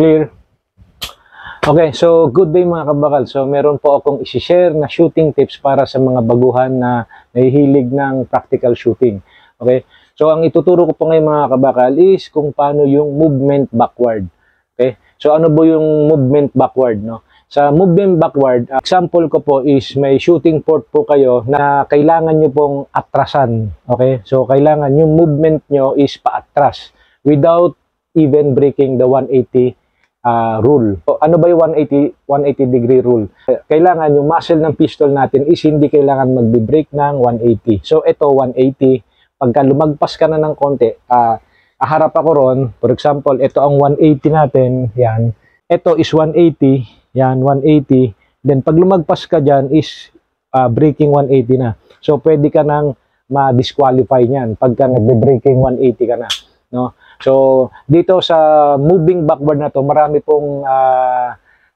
Clear? Okay, so good day mga kabakal. So meron po akong isi-share na shooting tips para sa mga baguhan na nahihilig ng practical shooting. Okay? So ang ituturo ko po ngayon mga kabakal is kung paano yung movement backward. Okay? So ano po yung movement backward, no? Sa movement backward, example ko po is may shooting port po kayo na kailangan nyo pong atrasan. Okay? So kailangan yung movement nyo is paatras without even breaking the 180 rule. So, ano ba yung 180 degree rule? Kailangan yung muzzle ng pistol natin is hindi kailangan magbe-break ng 180. So ito 180. Pagka lumagpas ka na ng konti, harap ako ron, for example, ito ang 180 natin, yan. Ito is 180, yan 180. Then pag lumagpas ka dyan is breaking 180 na. So pwede ka nang ma-disqualify niyan pagka nagbe-breaking 180 ka na, no? So, dito sa moving backward na to, marami pong,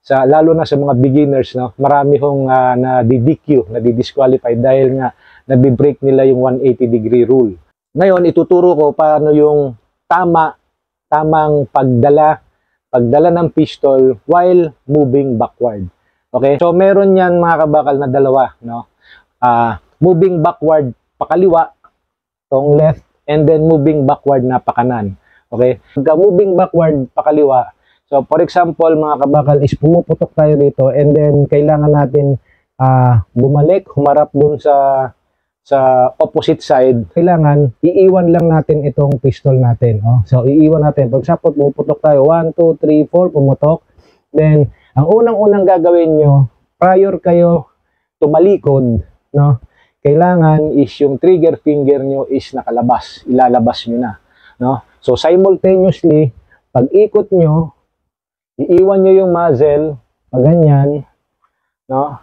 lalo na sa mga beginners, no, marami pong na-DQ, na-disqualify dahil nga nabi-break nila yung 180 degree rule. Ngayon, ituturo ko paano yung tamang pagdala ng pistol while moving backward. Okay? So, meron yan mga kabakal na dalawa, no? Moving backward pakaliwa, tong left, and then moving backward na pakanan. Okay? Pagka moving backward pakaliwa, so for example mga kabakal is pumuputok tayo dito and then kailangan natin bumalik, humarap dun sa opposite side. Kailangan iiwan lang natin itong pistol natin. Oh. So iiwan natin. Pag sapot pumuputok tayo, 1, 2, 3, 4, pumutok. Then ang unang-unang gagawin nyo, prior kayo tumalikod, no? Kailangan is yung trigger finger nyo is nakalabas. Ilalabas nyo na, no? So, simultaneously, pag ikot nyo, iiwan nyo yung muzzle, ganyan, no?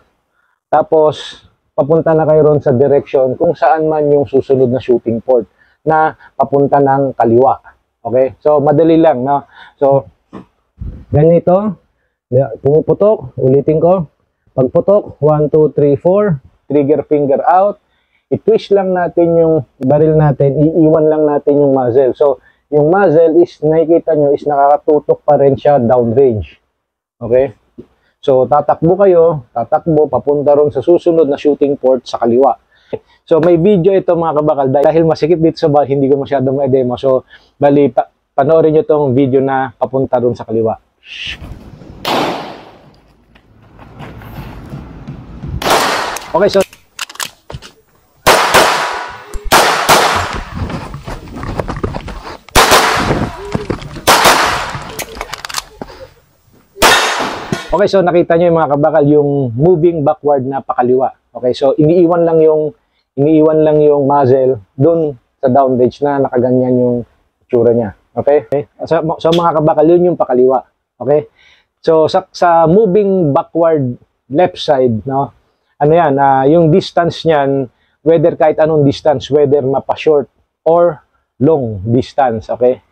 Tapos, papunta na kayo ron sa direction kung saan man yung susunod na shooting port na papunta ng kaliwa. Okay? So, madali lang, no? So, ganito, pumuputok, ulitin ko, pagputok, 1, 2, 3, 4, trigger finger out, i-twist lang natin yung baril natin, iiwan lang natin yung muzzle. So, yung muzzle is, nakikita nyo, is nakakatutok pa rin siya downrange. Okay? So, tatakbo kayo, papunta ron sa susunod na shooting port sa kaliwa. So, may video ito mga kabakal, dahil masikip dito sa bag, hindi ko masyadong may demo. So, bali, panoorin nyo itong video na papunta ron sa kaliwa. Okay, so, okay, so nakita nyo yung mga kabakal, yung moving backward na pakaliwa. Okay, so iniiwan lang yung muzzle dun sa downrange na nakaganyan yung itsura niya. Okay? So mga kabakal, yun yung pakaliwa. Okay? So sa moving backward left side, no? Ano yan, yung distance niyan, whether kahit anong distance, whether mapa-short or long distance. Okay?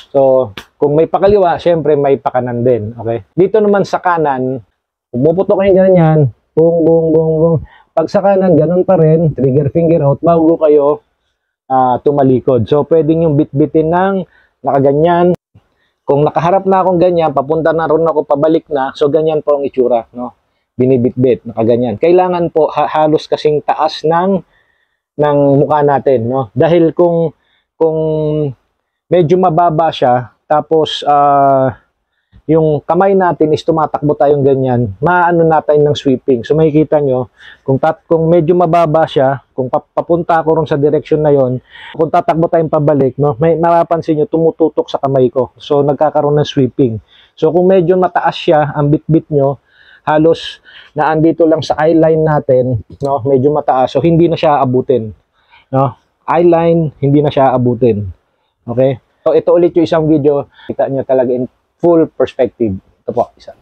So, kung may pakaliwa, syempre may pakanan din. Okay? Dito naman sa kanan, pumuputok kayo ganyan, bung, bung, bung, bung. Pag sa kanan, ganun pa rin, trigger finger out, bago kayo tumalikod. So, pwedeng yung bit-bitin ng nakaganyan. Kung nakaharap na akong ganyan, papunta na ron ako, pabalik na, so ganyan po ang itsura, no? Binibit-bit, nakaganyan. Kailangan po halos kasing taas ng mukha natin, no? Dahil kung medyo mababa siya, tapos yung kamay natin is tumatakbo tayong ganyan, maano natin ng sweeping. So makikita nyo, kung medyo mababa siya, kung papunta ako ron sa direction na yon, kung tatakbo tayong pabalik, no, may mapapansin nyo, tumututok sa kamay ko. So nagkakaroon ng sweeping. So kung medyo mataas siya, ang bit-bit nyo, halos na andito lang sa eyeline natin, no, medyo mataas, so hindi na siya abutin, no, eyeline, hindi na siya abutin. Okay? So, ito ulit yung isang video. Kita nyo talaga in full perspective. Ito po, isa.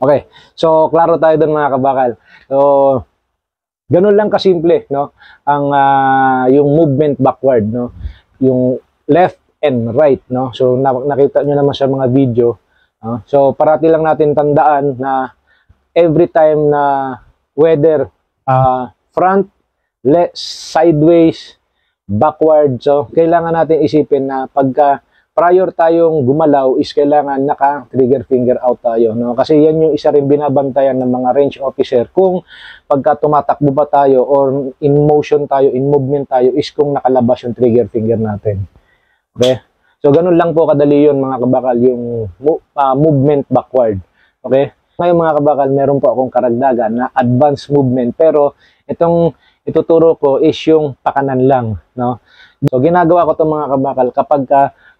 Okay. So, klaro tayo dun mga kabakal. So, Ganun lang kasimple, no? Ang yung movement backward, no? Yung left and right, no? So nakita nyo naman sa mga video. So parati lang natin tandaan na every time na whether front, left, sideways, backward, so kailangan natin isipin na pagka prior tayong gumalaw is kailangan naka-trigger finger out tayo, no? Kasi yan yung isa rin binabantayan ng mga range officer kung pagka tumatakbo ba tayo or in motion tayo, in movement tayo, is kung nakalabas yung trigger finger natin. Okay? So, ganun lang po kadali yun mga kabakal, yung movement backward. Okay? Ngayon mga kabakal, meron po akong karagdagan na advanced movement, pero itong ituturo ko is yung pakanan lang, no? So, ginagawa ko itong mga kabakal kapag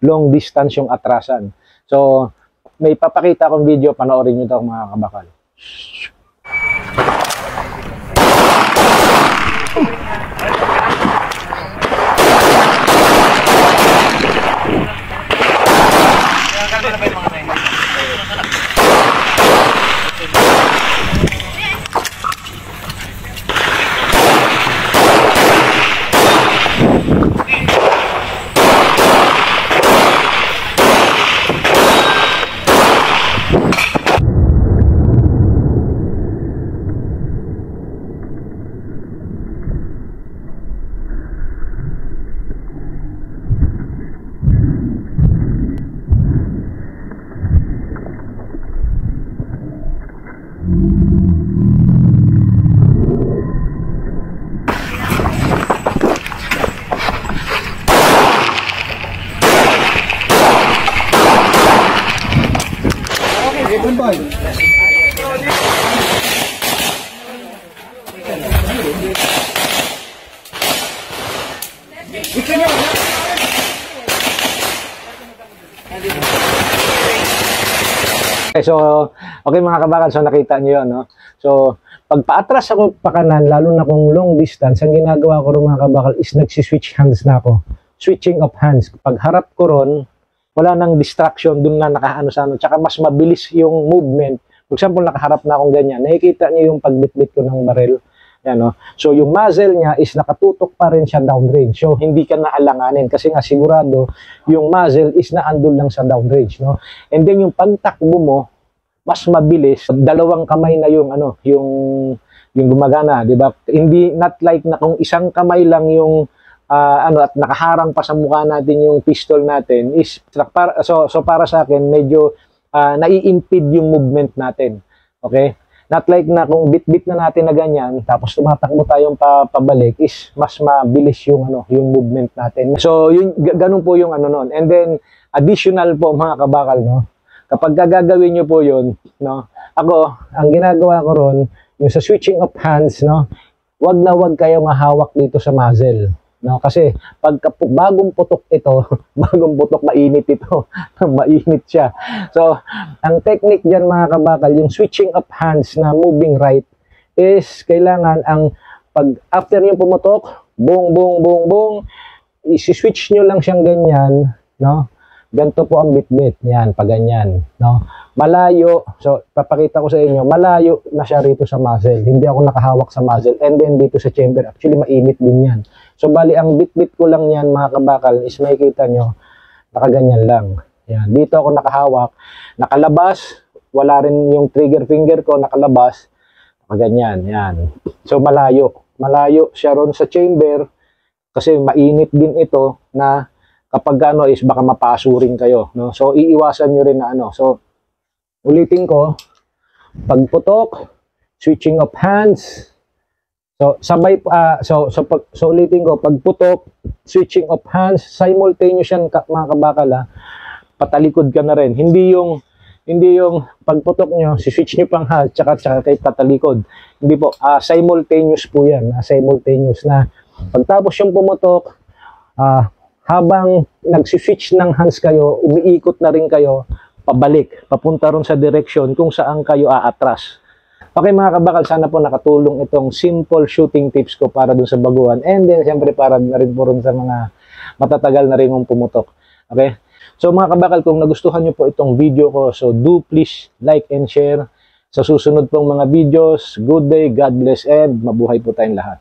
long distance yung atrasan. So, may papakita akong video, panoorin nyo ito mga kabakal. Okay, so, okay mga kabakal, so nakita nyo yun, no? So, pag paatras ako pa kanan, lalo na kung long distance, ang ginagawa ko rin mga kabakal is nagsiswitch hands na ako. Switching of hands. Pag harap ko ron, wala nang distraction, dun na nakaano sa ano, tsaka mas mabilis yung movement. For example, nakaharap na akong ganyan, nakikita nyo yung pagbitbit ko ng barrel. Yan, no? So, yung muzzle niya is nakatutok pa rin siya downrange. So, hindi ka naalanganin kasi nga sigurado yung muzzle is naandun lang sa downrange, no? And then, yung pagtakbo mo, mas mabilis. Dalawang kamay na yung, ano, yung gumagana, di ba? Hindi, not like na kung isang kamay lang yung, at nakaharang pa sa mukha natin yung pistol natin, is, so para sa akin, medyo, nai-impede yung movement natin. Okay? Not like na kung bit-bit na natin na ganyan, tapos tumatakbo tayong pabalik, is mas mabilis yung ano, yung movement natin. So, yun, ganun po yung ano nun. And then, additional po mga kabakal, no? Kapag gagawin nyo po yun, no? Ako, ang ginagawa ko ron, yung sa switching of hands, no? Wag na wag kayo mahawak dito sa muzzle. No, kasi pagka bagong putok ito, bagong putok, mainit ito. Mainit siya. So, ang technique diyan mga kabakal, yung switching of hands na moving right is kailangan ang pag after yung pumutok, bong bong bong bong, i-switch nyo lang siyang ganyan, no? Ganito po ang bit-bit. Yan, pag ganyan, no? Malayo. So, papakita ko sa inyo, malayo na siya rito sa muzzle. Hindi ako nakahawak sa muzzle. And then dito sa chamber, actually mainit din yan. So, bali, ang bit-bit ko lang yan, mga kabakal, is makikita nyo, nakaganyan lang. Yan. Dito ako nakahawak. Nakalabas. Wala rin yung trigger finger ko, nakalabas. Nakaganyan. Yan. So, malayo. Malayo siya ron sa chamber. Kasi mainit din ito na kapag ano is baka mapasurin kayo. No? So, iiwasan nyo rin na ano. So, ulitin ko. Pagputok. Switching of hands. So, sabay, so ulitin ko, pagputok, switching of hands, simultaneous yan mga kabakal, patalikod ka na rin. Hindi yung pagputok nyo, si-switch nyo pang hands, tsaka kay patalikod. Hindi po, simultaneous po yan, simultaneous na. Pagtapos yung pumutok, habang nag-switch ng hands kayo, umiikot na rin kayo, pabalik, papunta rin sa direction kung saan kayo aatras. Okay mga kabakal, sana po nakatulong itong simple shooting tips ko para dun sa baguhan. And then, siyempre para na rin po rin sa mga matatagal na rin mong pumutok. Okay? So mga kabakal, kung nagustuhan nyo po itong video ko, so do please like and share. sa susunod pong mga videos. Good day, God bless, and mabuhay po tayong lahat.